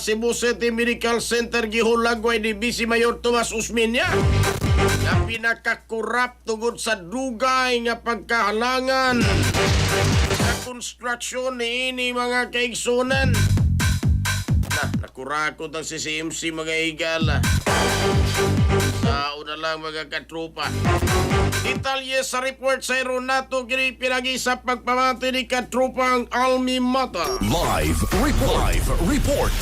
Cebu City Medical Center gihulagway ni Vice Mayor Tomas Usmeña na pinakakurap tungod sa dugay nga pagkahalangan sa konstruksyon ni ini mga kaigsunan. Nakurakot ang CCMC mga higala. Sao na lang mga katropa. Detalye sa report sa Ronato kini pinagi sa pagpamati ni katropang Almi Mata. Live report.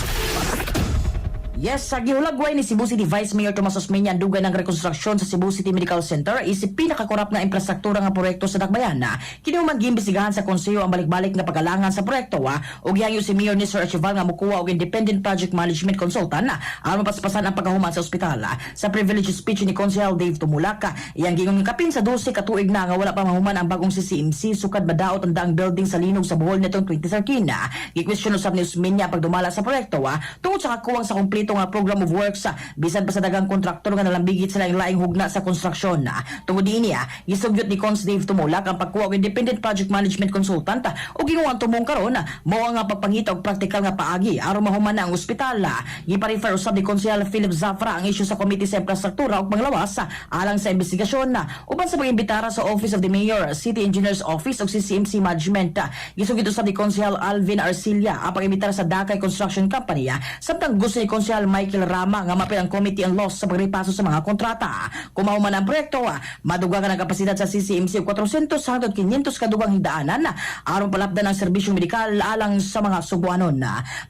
Yes, sa gihulagway ni Cebu City Vice Mayor Tomas Usmeña ang dugay ng rekonstruksyon sa Cebu City Medical Center is pinakakurap na infrastruktura nga proyekto sa Dakbayan na kinuman giimbestigahan sa konseyo ang balik-balik na pagalangan sa proyekto ug giangyo si Mayor Nestor Archival nga mukuha og independent project management consultant na aron mapaspasan ang pagkahuman sa ospital. Sa privilege speech ni Konsehal Dave Tumulaka, iyang gingon kapin sa 12 ka tuig na nga wala pa mahuman ang bagong CCMC sukad madaot ang daang building sa linog sa Bohol nitong 2013. Gikwestiyon usab ni Usmeña pagdumala sa proyekto tungod sa kakuwang sa kompleto nga program of works bisan pa sa dagang kontraktor nga nalambigit sa laing hugna sa konstruksyon. Tungod dinhi gisugyot ni Cons Dave Tumulak ang pagkuha og independent project management consultant ug gingon tumong karon mao nga pagpangita og praktikal nga paagi aron mahuman na ang ospital. Gipa-refer usab ni Konsehal Philip Zafra ang isyu sa Komite sa Infrastruktura ug Panglawas alang sa investigasyon uban sa pag-imbitara sa Office of the Mayor, City Engineers Office ug CCMC Management. Gisugyot usab ni Konsehal Alvin Arcilia ang pag-imbitara sa Dakay Construction Company samtang gusto ni Konsehal Michael Rama nga mapil ang Committee on Laws sa pagripaso sa mga kontrata. Kung mahuman ang proyekto, madugagan ang kapasidad sa CCMC 400 hangtod 500 kadugang higdaanan aron palapdan ang serbisyong medikal alang sa mga subuanon.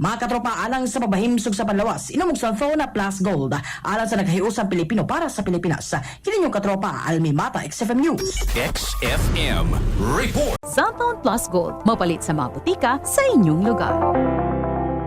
Mga katropa, alang sa pabahimsog sa panlawas, inumog sa phone Plus Gold alang sa naghiusang Pilipino para sa Pilipinas. Kini yung katropa, Almi Mata, XFM News. XFM report. Cellphone Plus Gold, mapalit sa mga butika sa inyong lugar.